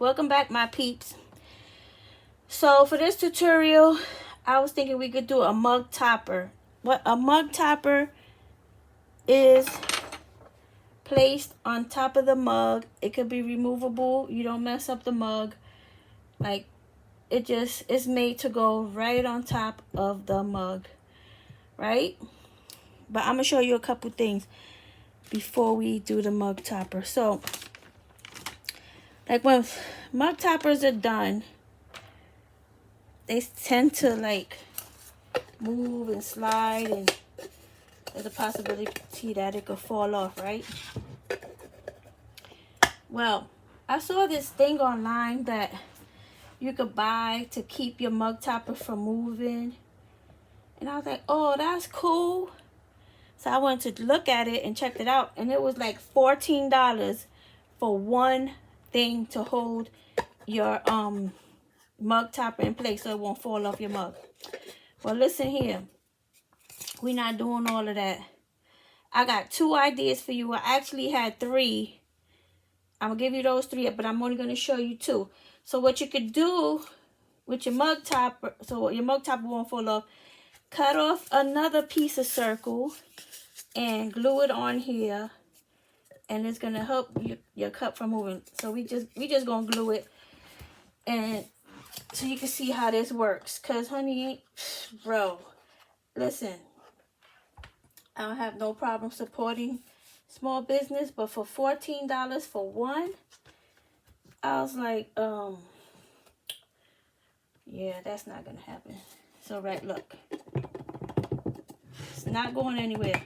Welcome back, my peeps. So for this tutorial, I was thinking we could do a mug topper. What a mug topper is placed on top of the mug. It could be removable. You don't mess up the mug. Like, it just is made to go right on top of the mug, right? But I'm gonna show you a couple things before we do the mug topper. So, like when mug toppers are done, they tend to like move and slide, and there's a possibility that it could fall off, right? Well, I saw this thing online that you could buy to keep your mug topper from moving, and I was like, oh, that's cool. So I went to look at it and checked it out, and it was like $14 for one thing to hold your mug topper in place so it won't fall off your mug. Well, listen here. We're not doing all of that. I got 2 ideas for you. I actually had 3. I'm going to give you those 3, but I'm only going to show you 2. So what you could do with your mug topper, so your mug topper won't fall off, cut off another piece of circle and glue it on here, and it's going to help your cup from moving. So we just going to glue it, and so you can see how this works. Because, honey, bro, listen, I don't have no problem supporting small business, but for $14 for one, I was like, yeah, that's not gonna happen. So right, look, it's not going anywhere.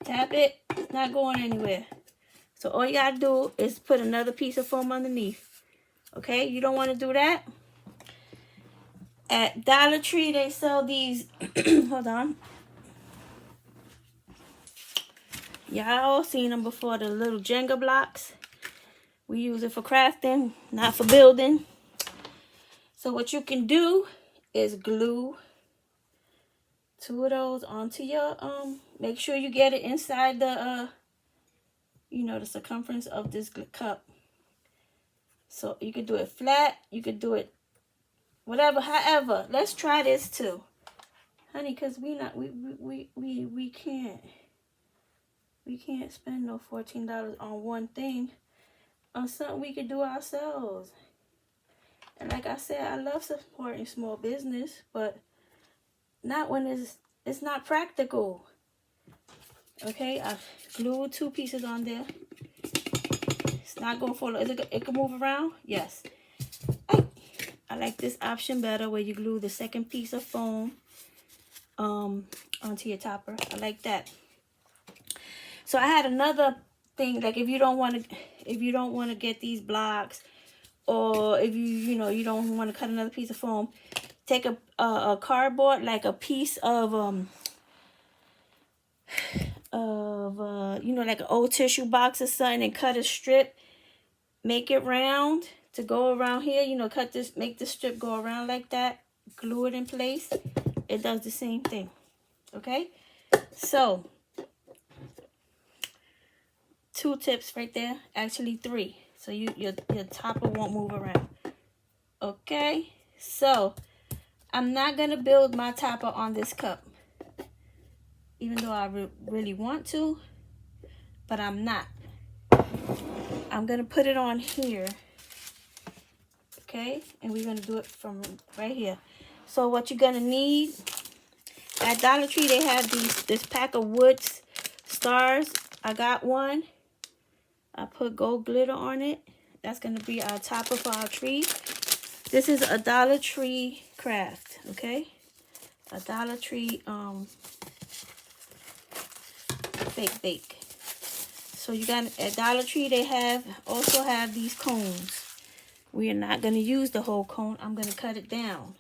Tap it, it's not going anywhere. So all you gotta do is put another piece of foam underneath. Okay, you don't want to do that. At Dollar Tree, they sell these. Hold on. Y'all seen them before, the little Jenga blocks. We use it for crafting, not for building. So what you can do is glue 2 of those onto your, make sure you get it inside the, the circumference of this cup. So you could do it flat, you could do it whatever, however. Let's try this too. Honey, because we can't spend no $14 on one thing, on something we could do ourselves. And like I said, I love supporting small business, but not when it's not practical. Okay, I glued 2 pieces on there. It's not going to fall. It can move around? Yes. I like this option better, where you glue the second piece of foam onto your topper. I like that. So I had another thing, like if you don't want to get these blocks, or if you don't want to cut another piece of foam, take a cardboard, like a piece of like an old tissue box or something, and cut a strip, make it round to go around here, make the strip go around like that, glue it in place. It does the same thing. Okay, so 2 tips right there, actually 3, so your topper won't move around. Okay, so I'm not gonna build my topper on this cup, even though I really want to, but I'm not. I'm gonna put it on here, okay, and we're gonna do it from right here. So what you're gonna need, at Dollar Tree they have this pack of wood stars. I got one. I put gold glitter on it. That's gonna be our topper for our tree. This is a Dollar Tree craft, okay? A Dollar Tree fake bake. So you got, at Dollar Tree they also have these cones. We are not gonna use the whole cone. I'm gonna cut it down,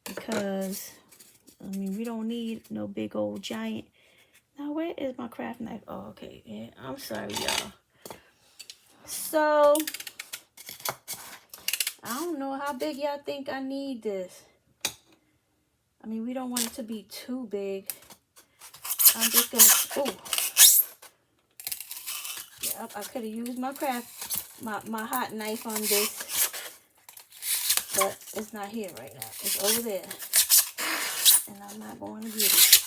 because we don't need no big old giant. Now where is my craft knife? Oh, okay. Yeah, I'm sorry, y'all. So I don't know how big y'all think I need this. We don't want it to be too big. I'm just gonna, oh. Yeah, I could have used my craft my hot knife on this, but it's not here right now. It's over there, and I'm not going to get it.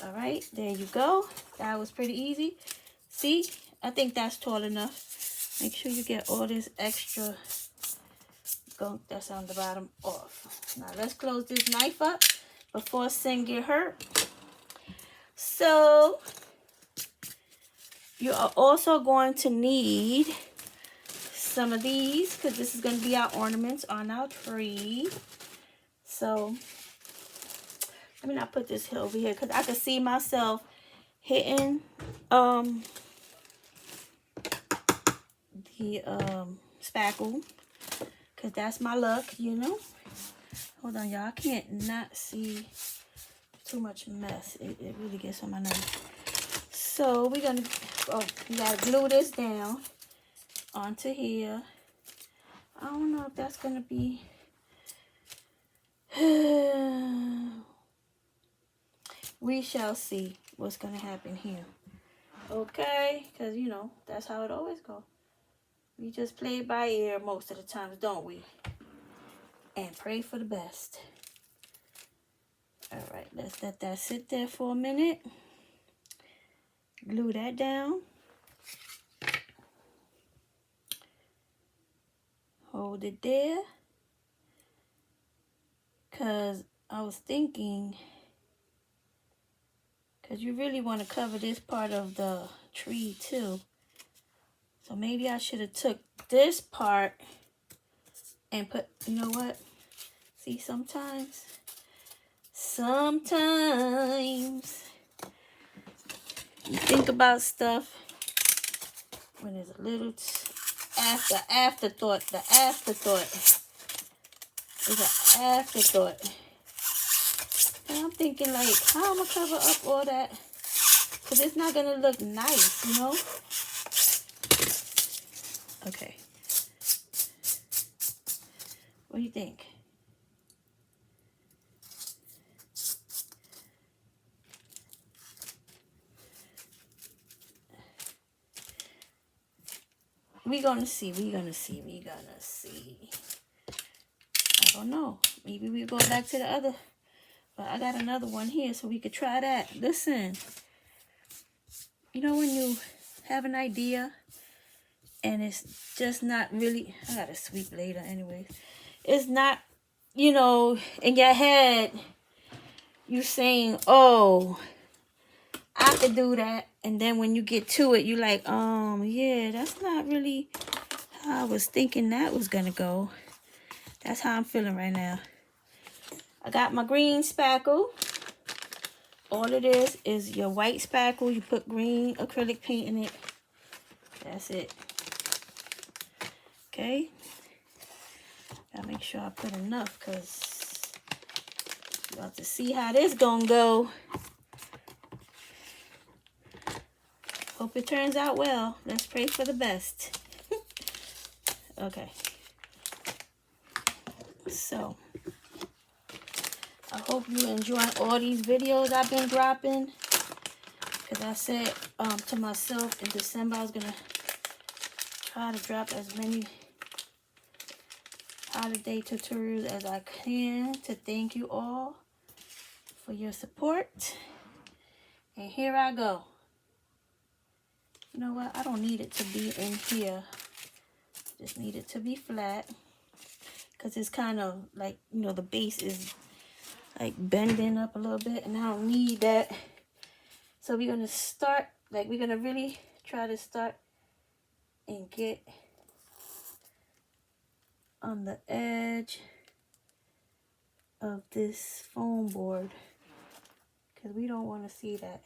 All right, there you go. That was pretty easy. See, I think that's tall enough. Make sure you get all this extra gunk that's on the bottom off. Now let's close this knife up before Sin get hurt. So you are also going to need some of these, because this is going to be our ornaments on our tree. So let me not put this over here, because I can see myself hitting the spackle, because that's my luck, you know. Hold on, y'all. I can't not see too much mess. It really gets on my nerves. So we're gonna, we gotta glue this down onto here. I don't know if that's gonna be. We shall see what's gonna happen here. Okay, because you know that's how it always goes. We just play by ear most of the times, don't we? And pray for the best. All right, let's let that sit there for a minute. Glue that down. Hold it there. Because I was thinking, because you really want to cover this part of the tree too. So maybe I should have took this part and put, you know what? See, sometimes you think about stuff when there's a little afterthought. The afterthought is an afterthought. And I'm thinking, like, how am I cover up all that? Because it's not going to look nice, you know? Okay. What do you think? We're going to see. I don't know. Maybe we go back to the other. But I got another one here so we could try that. Listen. You know when you have an idea and it's just not really, I gotta sweep later anyways. It's not, you know, in your head, you're saying, oh, I could do that. And then when you get to it, you're like, yeah, that's not really how I was thinking that was gonna go. That's how I'm feeling right now. I got my green spackle. All it is your white spackle. You put green acrylic paint in it. That's it. Okay. Gotta make sure I put enough, because you about to see how this gonna go. Hope it turns out well. Let's pray for the best. Okay. So I hope you enjoy all these videos I've been dropping. Because I said to myself in December I was going to try to drop as many holiday tutorials as I can to thank you all for your support. And here I go. You know what? I don't need it to be in here. Just need it to be flat. Because it's kind of like, you know, the base is like bending up a little bit, and I don't need that. So we're going to start, like we're going to really try to start and get on the edge of this foam board, because we don't want to see that.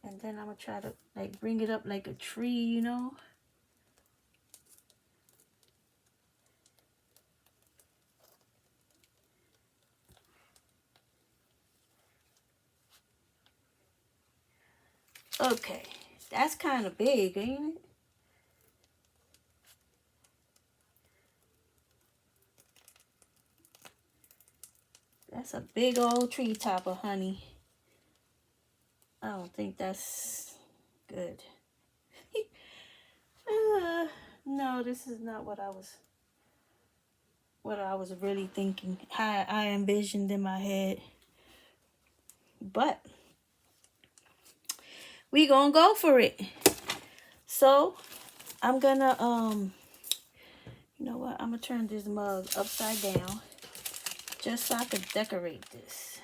And then I'm going to try to like bring it up like a tree, you know. Okay, that's kind of big, ain't it? That's a big old tree topper, honey. I don't think that's good. No, this is not what I was really thinking. How I envisioned in my head. But we gonna go for it. So I'm gonna you know what? I'm gonna turn this mug upside down just so I could decorate this.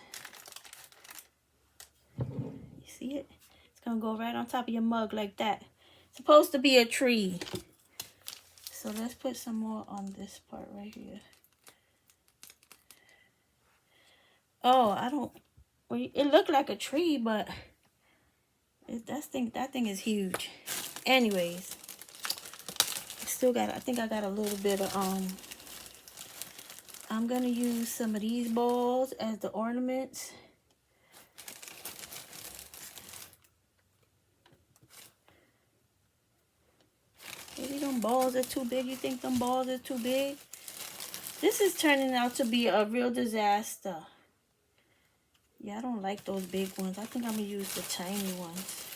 You see it? It's gonna go right on top of your mug like that. It's supposed to be a tree. So let's put some more on this part right here. Oh, I don't. Well, it looked like a tree, but that thing is huge. Anyways, still got. I think I got a little bit of I'm gonna use some of these balls as the ornaments. Maybe them balls are too big. You think them balls are too big? This is turning out to be a real disaster. Yeah, I don't like those big ones. I think I'm gonna use the tiny ones.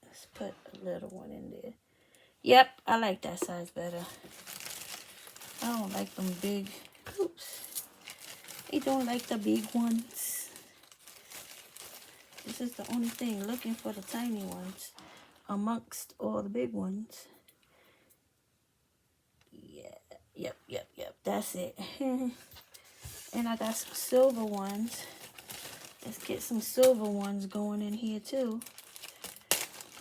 Let's put a little one in there. Yep, I like that size better. I don't like them big. Oops. I don't like the big ones. This is the only thing, looking for the tiny ones amongst all the big ones. Yeah, yep. That's it. And I got some silver ones. Let's get some silver ones going in here too.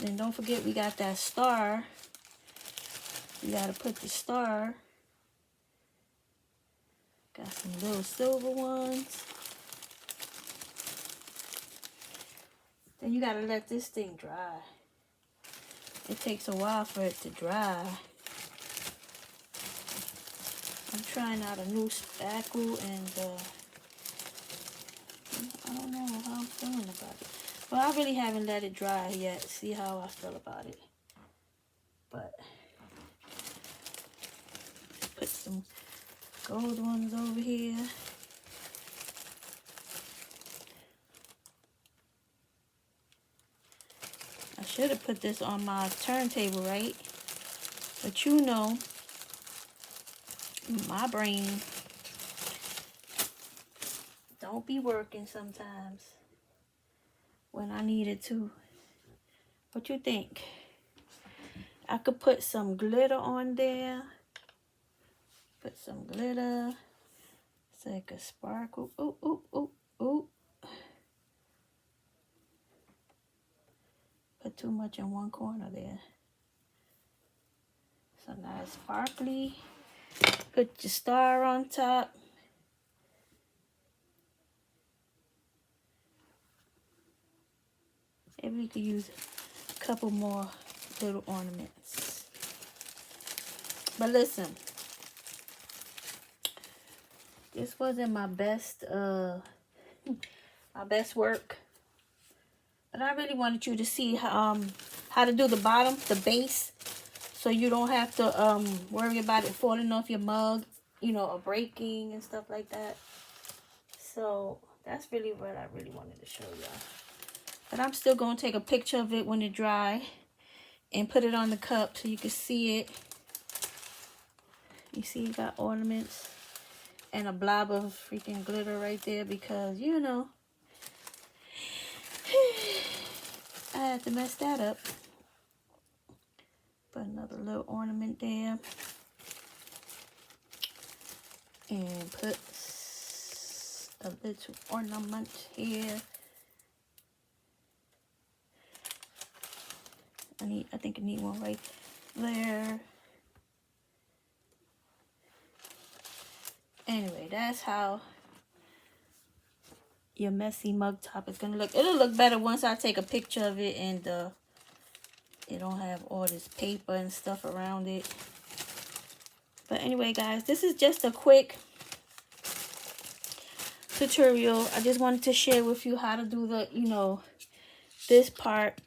And don't forget we got that star. You gotta put the star. Got some little silver ones. Then you gotta let this thing dry. It takes a while for it to dry. I'm trying out a new spackle and I don't know how I'm feeling about it. Well, I really haven't let it dry yet. See how I feel about it. But put some gold ones over here. I should have put this on my turntable, right? But you know, my brain don't be working sometimes when I need it to. What you think? I could put some glitter on there. Put some glitter so it could sparkle. Ooh, ooh, ooh, ooh. Put too much in one corner there. So now it's sparkly. Put your star on top. Maybe we could use a couple more little ornaments. But listen, this wasn't my best work. But I really wanted you to see how to do the bottom, the base, so you don't have to worry about it falling off your mug, you know, or breaking and stuff like that. So that's really what I really wanted to show y'all. But I'm still going to take a picture of it when it dry and put it on the cup so you can see it. You see it got ornaments and a blob of freaking glitter right there because, you know, I had to mess that up. Put another little ornament there. And put a little ornament here. I think I need one right there. Anyway, that's how your messy mug top is gonna look. It'll look better once I take a picture of it and it don't have all this paper and stuff around it. But anyway, guys, this is just a quick tutorial. I just wanted to share with you how to do the, you know, this part.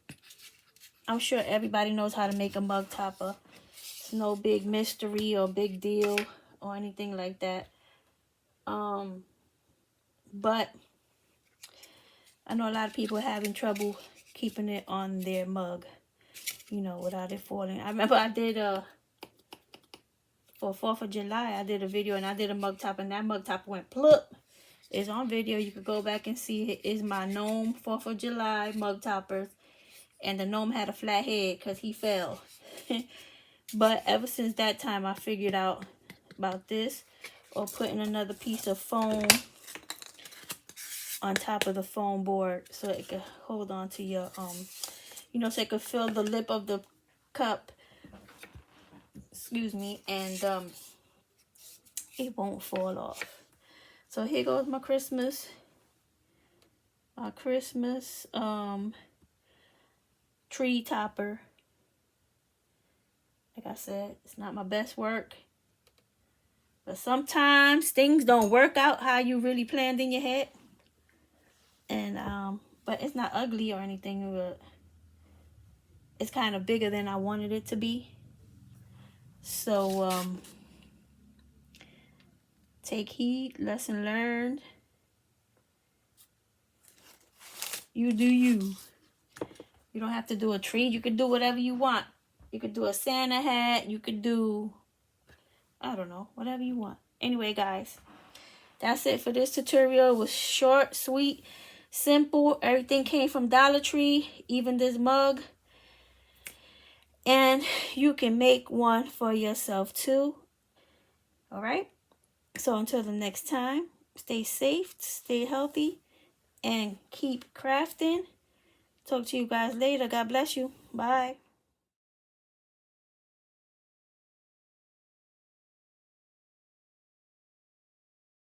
I'm sure everybody knows how to make a mug topper. It's no big mystery or big deal or anything like that. But I know a lot of people having trouble keeping it on their mug, you know, without it falling. I remember I did for 4th of July, I did a video and I did a mug top, and that mug top went plop. It's on video. You could go back and see it. Is my gnome 4th of July mug toppers. And the gnome had a flat head because he fell. But ever since that time, I figured out about this, or putting another piece of foam on top of the foam board so it could hold on to your, you know, so it could fill the lip of the cup. Excuse me. And it won't fall off. So here goes my Christmas tree topper. Like I said, it's not my best work, but sometimes things don't work out how you really planned in your head. And but it's not ugly or anything, but it's kind of bigger than I wanted it to be. So take heed, lesson learned. You do you. You don't have to do a tree. You can do whatever you want. You could do a Santa hat. You could do, I don't know, whatever you want. Anyway, guys, that's it for this tutorial. It was short, sweet, simple. Everything came from Dollar Tree, even this mug. And you can make one for yourself too. All right? So until the next time, stay safe, stay healthy, and keep crafting. Talk to you guys later. God bless you. Bye.